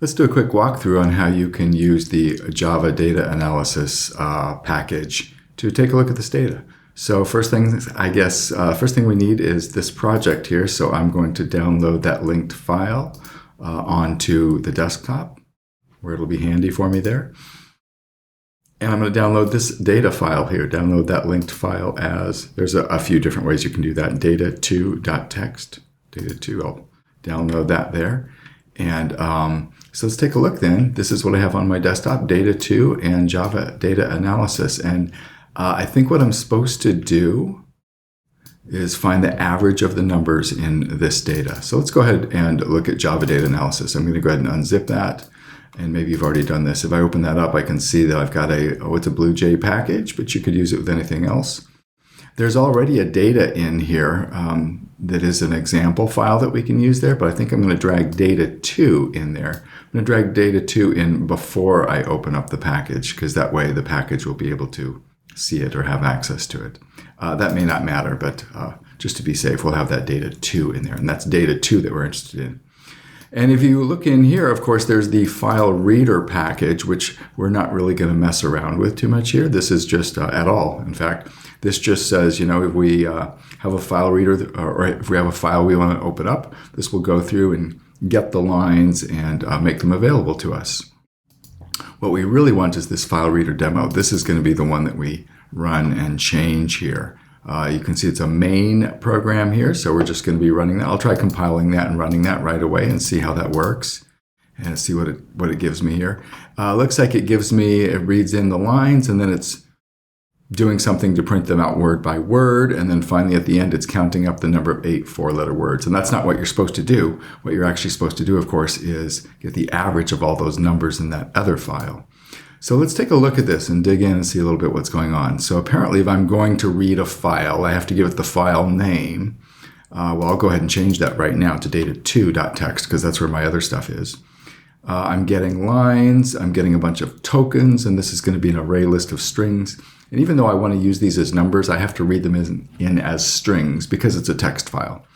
Let's do a quick walkthrough on how you can use the JavaDataAnalysis package to take a look at this data. So first thing we need is this project here. So I'm going to download that linked file onto the desktop where it'll be handy for me there. And I'm going to download this data file here, download that linked file as, there's a few different ways you can do that, data2.txt, data2, I'll download that there. And so let's take a look then. This is what I have on my desktop, data2 and JavaDataAnalysis. And I think what I'm supposed to do is find the average of the numbers in this data. So let's go ahead and look at JavaDataAnalysis. I'm going to go ahead and unzip that. And maybe you've already done this. If I open that up, I can see that I've got it's a BlueJ package, but you could use it with anything else. There's already a data in here that is an example file that we can use there, but I think I'm going to drag data2 in there. I'm going to drag data2 in before I open up the package, because that way the package will be able to see it or have access to it. That may not matter, but just to be safe, we'll have that data2 in there, and that's data2 that we're interested in. And if you look in here, of course, there's the file reader package, which we're not really going to mess around with too much here. This is just at all. In fact, this just says, if we have a file reader, or if we have a file we want to open up, this will go through and get the lines and make them available to us. What we really want is this file reader demo. This is going to be the one that we run and change here. You can see it's a main program here, so we're just going to be running that. I'll try compiling that and running that right away and see how that works and see what it gives me here. Looks like it reads in the lines, and then it's doing something to print them out word by word, and then finally at the end it's counting up the number of 8 four-letter words. And that's not what you're supposed to do. What you're actually supposed to do, of course, is get the average of all those numbers in that other file. So let's take a look at this and dig in and see a little bit what's going on. So apparently if I'm going to read a file, I have to give it the file name. Well, I'll go ahead and change that right now to data2.txt, because that's where my other stuff is. I'm getting lines, I'm getting a bunch of tokens, and this is going to be an array list of strings. And even though I want to use these as numbers, I have to read them in as strings because it's a text file.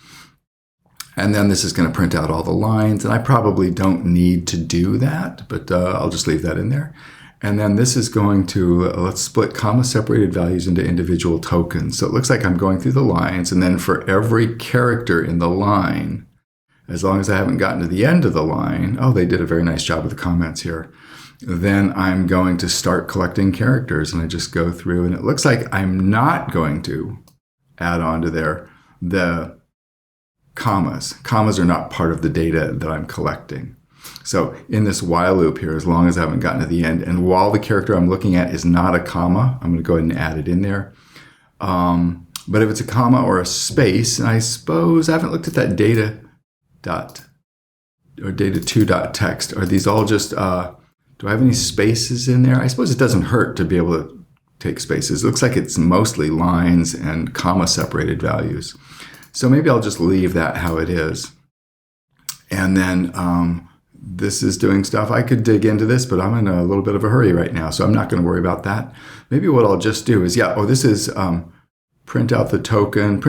And then this is going to print out all the lines, and I probably don't need to do that, but I'll just leave that in there. And then this is going to, let's split comma-separated values into individual tokens. So it looks like I'm going through the lines, and then for every character in the line, as long as I haven't gotten to the end of the line, oh, they did a very nice job with the comments here, then I'm going to start collecting characters, and I just go through, and it looks like I'm not going to add on to there the commas. Commas are not part of the data that I'm collecting. So in this while loop here, as long as I haven't gotten to the end, and while the character I'm looking at is not a comma, I'm going to go ahead and add it in there. But if it's a comma or a space, and I suppose I haven't looked at that data2.txt. Are these all just, do I have any spaces in there? I suppose it doesn't hurt to be able to take spaces. It looks like it's mostly lines and comma separated values. So maybe I'll just leave that how it is. And then this is doing stuff. I could dig into this, but I'm in a little bit of a hurry right now, so I'm not going to worry about that. Maybe what I'll just do is, this is print out the token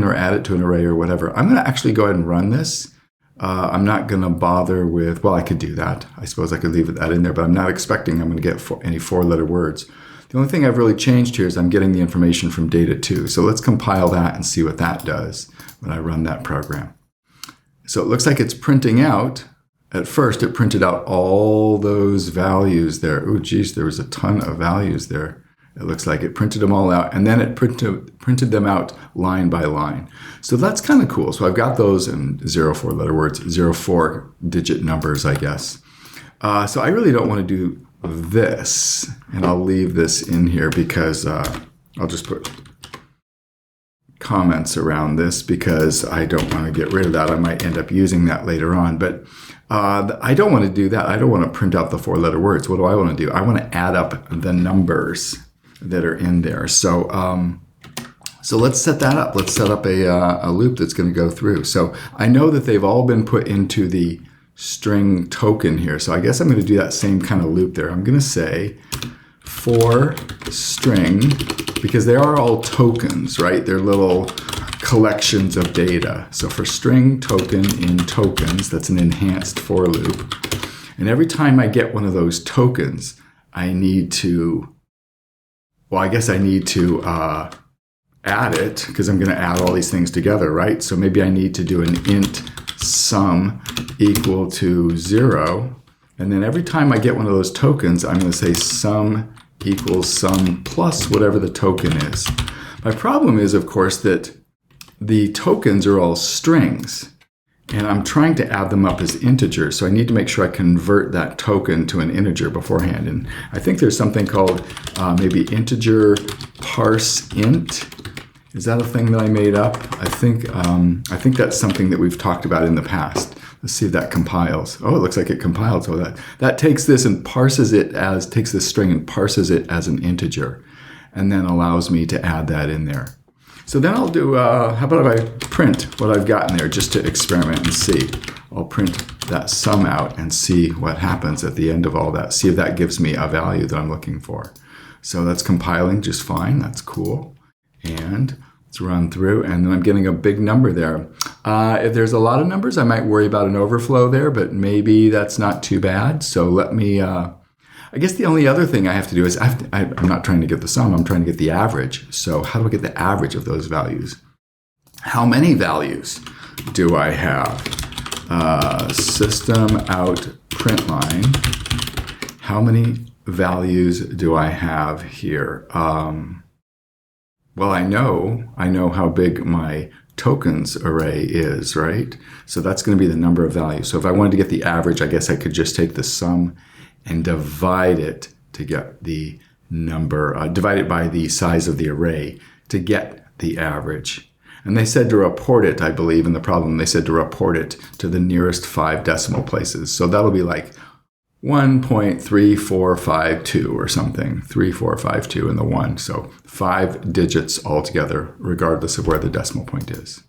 or add it to an array or whatever. I'm going to actually go ahead and run this. I'm not going to bother with, well, I could do that. I suppose I could leave that in there, but I'm not expecting I'm going to get any four-letter words. The only thing I've really changed here is I'm getting the information from data2. So let's compile that and see what that does when I run that program. So it looks like it's printing out. At first, it printed out all those values there. Oh, geez, there was a ton of values there. It looks like it printed them all out, and then it printed them out line by line. So that's kind of cool. So I've got those in 0 four-letter words, 0 four-digit numbers, I guess. So I really don't want to do this, and I'll leave this in here because I'll just put comments around this because I don't want to get rid of that. I might end up using that later on, but I don't want to do that. I don't want to print out the four-letter words. What do I want to do? I want to add up the numbers that are in there. So let's set that up. Let's set up a loop that's going to go through. So I know that they've all been put into the string token here. So I guess I'm going to do that same kind of loop there. I'm going to say for string, because they are all tokens, right? They're little collections of data. So for string token in tokens, that's an enhanced for loop. And every time I get one of those tokens, I need to, well, I guess I need to add it, because I'm going to add all these things together, right? So maybe I need to do an int sum equal to 0. And then every time I get one of those tokens, I'm going to say sum equals sum plus whatever the token is. My problem is, of course, that the tokens are all strings, and I'm trying to add them up as integers. So I need to make sure I convert that token to an integer beforehand. And I think there's something called maybe integer parse int. Is that a thing that I made up? I think that's something that we've talked about in the past. Let's see if that compiles. Oh, it looks like it compiled. So that takes this and parses it as, takes this string and parses it as an integer, and then allows me to add that in there. So then I'll do, how about if I print what I've got in there just to experiment and see. I'll print that sum out and see what happens at the end of all that. See if that gives me a value that I'm looking for. So that's compiling just fine. That's cool. And let's run through, and then I'm getting a big number there. If there's a lot of numbers, I might worry about an overflow there, but maybe that's not too bad. So let me, I guess the only other thing I have to do is, I'm not trying to get the sum, I'm trying to get the average. So how do I get the average of those values? How many values do I have? System out print line. How many values do I have here? Well, I know how big my tokens array is, right? So that's going to be the number of values. So if I wanted to get the average, I guess I could just take the sum and divide it to get the number, divide it by the size of the array to get the average. And they said to report it, I believe, in the problem, they said to report it to the nearest 5 decimal places. So that'll be like 1.3452 or something, 3452 in the 1. So 5 digits altogether, regardless of where the decimal point is.